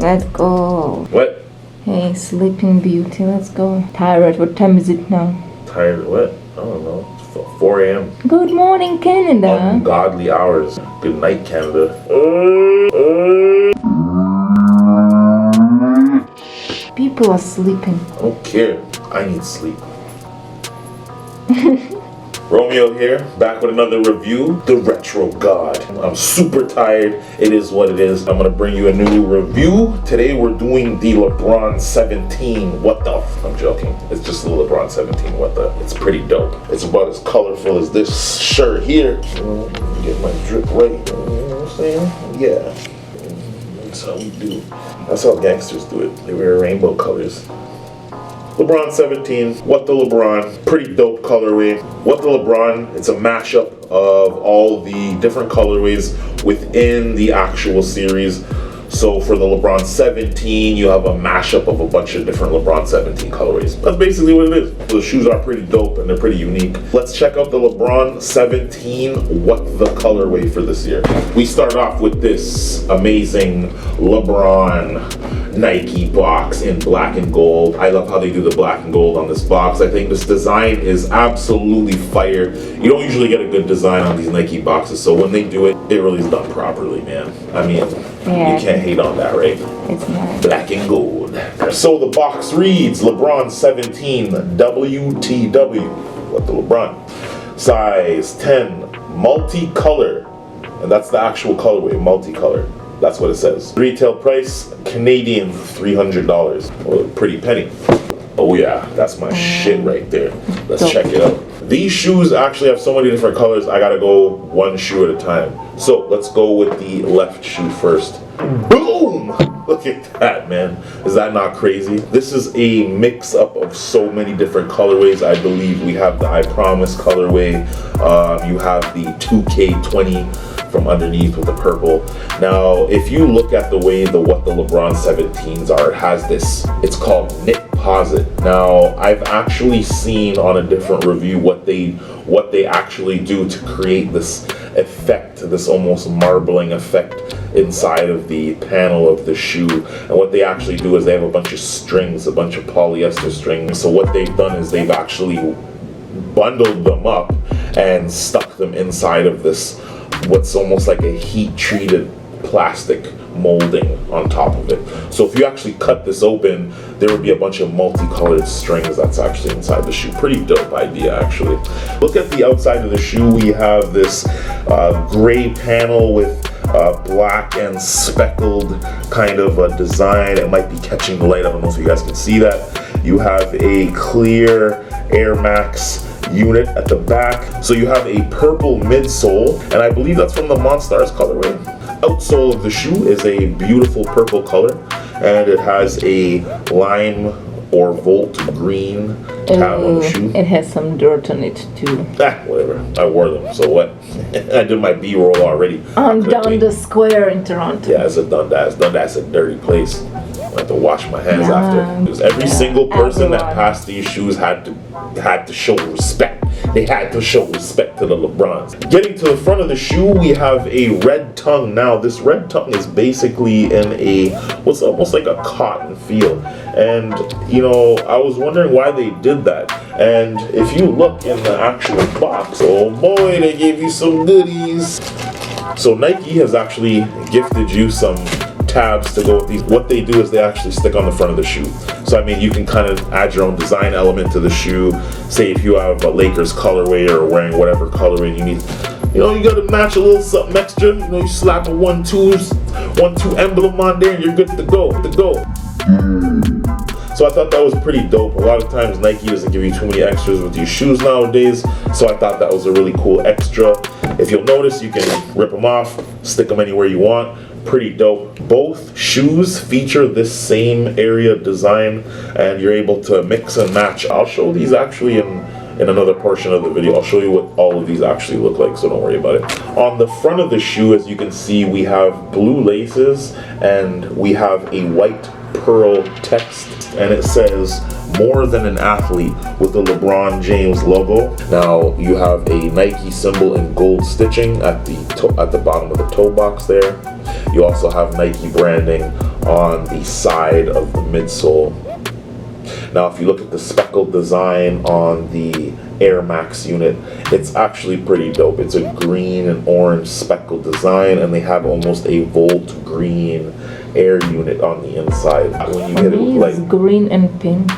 Let's go. What? Hey, Sleeping Beauty, let's go. Tired, what time is it now? Tired of what? I don't know. It's 4 a.m. Good morning, Canada. Ungodly hours. Good night, Canada. People are sleeping. I don't care. I need sleep. Romeo here, back with another review, The Retro God. I'm super tired. It is what it is. I'm gonna bring you a new review. Today we're doing the Lebron 17. What the I'm joking. It's just the Lebron 17. What the? It's pretty dope. It's about as colorful as this shirt here. Get my drip right. You know what I'm saying? Yeah. That's how we do. That's how gangsters do it. They wear rainbow colors. Lebron 17, What the Lebron, pretty dope colorway. What the Lebron, it's a mashup of all the different colorways within the actual series. So for the Lebron 17, you have a mashup of a bunch of different Lebron 17 colorways. That's basically what it is. The shoes are pretty dope and they're pretty unique. Let's check out the Lebron 17, What the colorway for this year. We start off with this amazing Lebron Nike box in black and gold. I love how they do the black and gold on this box. I think this design is absolutely fire. You don't usually get a good design on these Nike boxes, so when they do it, it really is done properly, man. I mean, you can't hate on that, right? It's nice. Black and gold. So the box reads Lebron 17 WTW. What the Lebron? Size 10, multicolor. And that's the actual colorway, multicolor. That's what it says. Retail price, Canadian $300. Well, pretty penny. Oh yeah, that's my shit right there. Let's check it out. These shoes actually have so many different colors, I gotta go one shoe at a time. So let's go with the left shoe first. Boom! Look at that, man. Is that not crazy? This is a mix up of so many different colorways. I believe we have the I Promise colorway. You have the 2K20 from underneath with the purple. Now, if you look at the way what the Lebron 17s are, it has this, it's called Knitposite. Now, I've actually seen on a different review what they actually do to create this effect, this almost marbling effect inside of the panel of the shoe. And what they actually do is they have a bunch of strings, a bunch of polyester strings. So what they've done is they've actually bundled them up and stuck them inside of this, what's almost like a heat-treated plastic molding on top of it. So if you actually cut this open, there would be a bunch of multicolored strings that's actually inside the shoe. Pretty dope idea, actually. Look at the outside of the shoe. We have this gray panel with black and speckled kind of a design. It might be catching the light. I don't know if you guys can see that. You have a clear Air Max unit at the back. So you have a purple midsole, and I believe that's from the Monstars colorway. Outsole of the shoe is a beautiful purple color, and it has a lime or volt green tab on the shoe. It has some dirt on it too. Whatever. I wore them, so what? I did my B-roll already. On Dundas Square in Toronto. Yeah, it's a Dundas. Dundas is a dirty place. I have to wash my hands after. Because every single person that passed these shoes had to show respect. They had to show respect to the Lebrons. Getting to the front of the shoe, we have a red tongue. Now, this red tongue is basically in a, what's almost like a cotton feel. And, you know, I was wondering why they did that. And if you look in the actual box, oh boy, they gave you some goodies. So Nike has actually gifted you some tabs to go with these. What they do is they actually stick on the front of the shoe. So I mean, you can kind of add your own design element to the shoe. Say if you have a Lakers colorway or wearing whatever colorway you need, you know, you gotta match a little something extra. You know, you slap a 1-2 emblem on there and you're good to go. So I thought that was pretty dope. A lot of times Nike doesn't give you too many extras with these shoes nowadays, so I thought that was a really cool extra. If you'll notice, you can rip them off, stick them anywhere you want. Pretty dope. Both shoes feature this same area design, and you're able to mix and match. I'll show these actually in another portion of the video. I'll show you what all of these actually look like, so don't worry about it. On the front of the shoe, as you can see, we have blue laces and we have a white pearl text, and it says "More than an athlete" with the LeBron James logo. Now you have a Nike symbol in gold stitching at the bottom of the toe box there. You also have Nike branding on the side of the midsole. Now if you look at the speckled design on the Air Max unit, it's actually pretty dope. It's a green and orange speckled design, and they have almost a Volt green air unit on the inside. When you hit it with it's green and pink.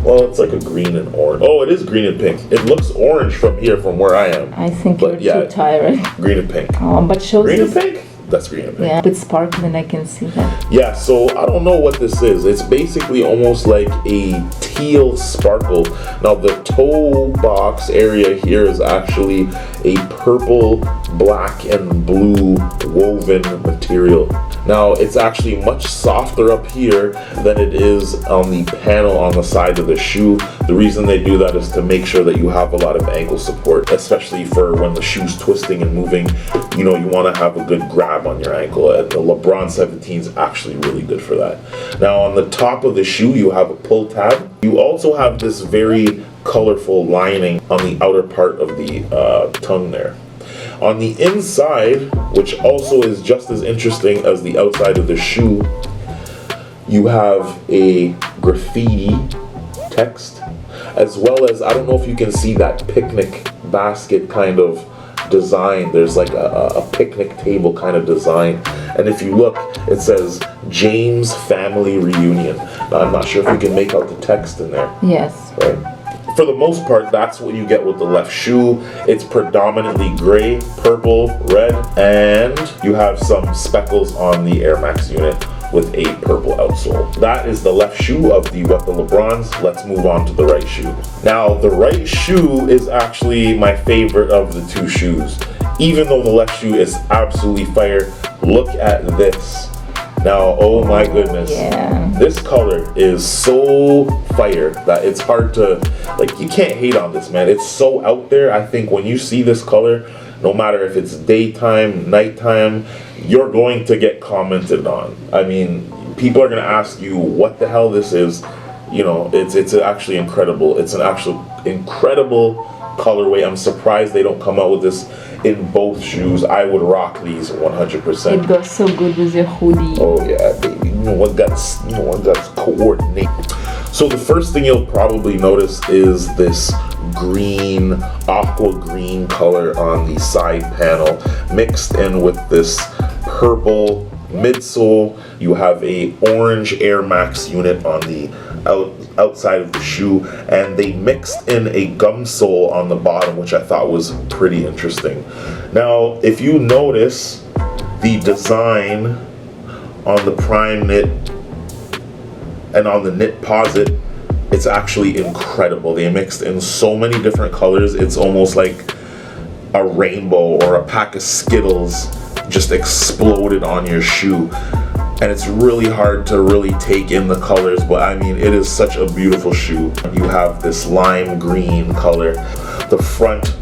well, it's like a green and orange. Oh, it is green and pink. It looks orange from here, from where I am. I think you're too tired. Green and pink. Oh, but shows green this. And pink? That's green and pink. Yeah, with sparkling, I can see that. Yeah, so I don't know what this is. It's basically almost like a teal sparkle. Now the toe box area here is actually a purple, black, and blue woven material. Now it's actually much softer up here than it is on the panel on the side of the shoe. The reason they do that is to make sure that you have a lot of ankle support, especially for when the shoe's twisting and moving. You know, you want to have a good grab on your ankle, and the LeBron 17 is actually really good for that. Now on the top of the shoe you have a pull tab. You also have this very colorful lining on the outer part of the tongue there. On the inside, which also is just as interesting as the outside of the shoe, you have a graffiti text, as well as, I don't know if you can see that picnic basket kind of design. There's like a picnic table kind of design, and if you look, it says James Family Reunion. Now, I'm not sure if you can make out the text in there. Yes. Right? For the most part, that's what you get with the left shoe. It's predominantly gray, purple, red, and you have some speckles on the Air Max unit with a purple outsole. That is the left shoe of the What the LeBrons. Let's move on to the right shoe. Now, the right shoe is actually my favorite of the two shoes. Even though the left shoe is absolutely fire, look at this. Now, oh my goodness, this color is so fire that it's hard to, like, you can't hate on this, man. It's so out there. I think when you see this color, no matter if it's daytime, nighttime, you're going to get commented on. I mean, people are going to ask you what the hell this is. You know, it's actually incredible. It's an actual incredible colorway. I'm surprised they don't come out with this in both shoes. I would rock these 100%. It goes so good with your hoodie. Oh yeah, baby. You know what that's coordinate. So the first thing you'll probably notice is this green, aqua green color on the side panel, mixed in with this purple midsole. You have a orange Air Max unit on the outside of the shoe, and they mixed in a gum sole on the bottom, which I thought was pretty interesting. Now, if you notice the design on the Prime Knit and on the Knitposite, it's actually incredible. They mixed in so many different colors. It's almost like a rainbow or a pack of Skittles just exploded on your shoe. And it's really hard to really take in the colors, but I mean, it is such a beautiful shoe. You have this lime green color. The front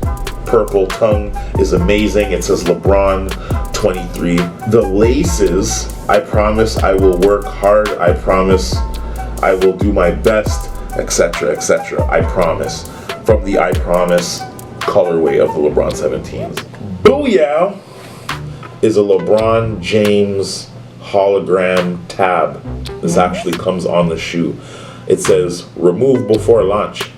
purple tongue is amazing. It says LeBron 23. The laces, I promise I will work hard. I promise I will do my best, etc., etc. I promise. From the I Promise colorway of the LeBron 17s. Booyah is a LeBron James hologram tab. This actually comes on the shoe. It says remove before launch.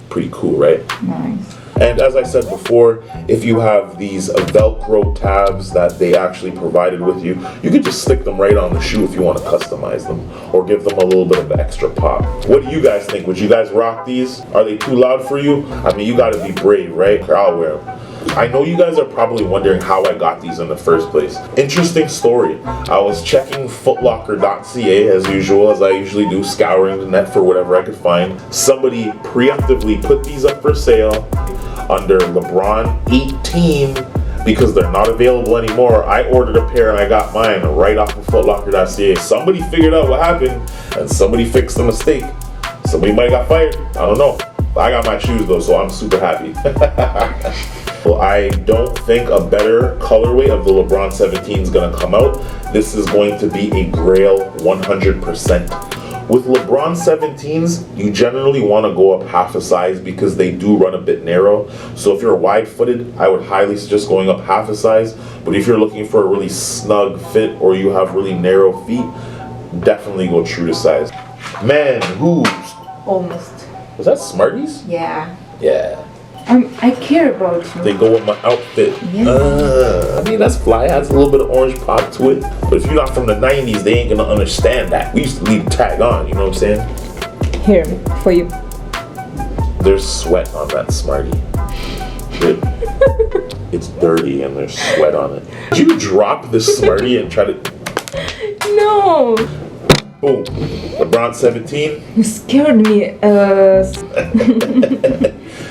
Pretty cool, right? Nice. And as I said before, if you have these Velcro tabs that they actually provided with you, you could just stick them right on the shoe if you want to customize them or give them a little bit of extra pop. What do you guys think? Would you guys rock these? Are they too loud for you? I mean, you got to be brave, right? I'll wear them. I know you guys are probably wondering how I got these in the first place. Interesting story. I was checking footlocker.ca as usual, as I usually do, scouring the net for whatever I could find. Somebody preemptively put these up for sale under LeBron 18 because they're not available anymore. I ordered a pair and I got mine right off of footlocker.ca. Somebody figured out what happened and somebody fixed the mistake. Somebody might have got fired. I don't know. I got my shoes though, so I'm super happy. Well, I don't think a better colorway of the LeBron 17 is going to come out. This is going to be a Grail 100%. With LeBron 17s, you generally want to go up half a size because they do run a bit narrow. So if you're wide-footed, I would highly suggest going up half a size. But if you're looking for a really snug fit or you have really narrow feet, definitely go true to size. Man, who's Almost. was that Smarties? Yeah. Yeah. I care about you. They go with my outfit. Yeah. I mean, that's fly. Adds a little bit of orange pop to it. But if you're not from the 90s, they ain't gonna understand that. We used to leave the tag on, you know what I'm saying? Here, for you. There's sweat on that Smartie. It's dirty and there's sweat on it. Did you drop this Smartie and try to... No. Boom. LeBron 17. You scared me.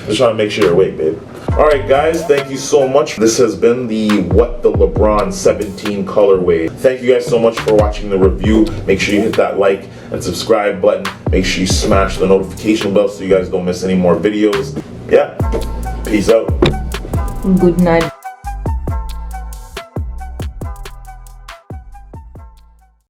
Just trying to make sure you're awake, babe. Alright guys, thank you so much. This has been the What the LeBron 17 colorway. Thank you guys so much for watching the review. Make sure you hit that like and subscribe button. Make sure you smash the notification bell so you guys don't miss any more videos. Yeah, peace out. Good night.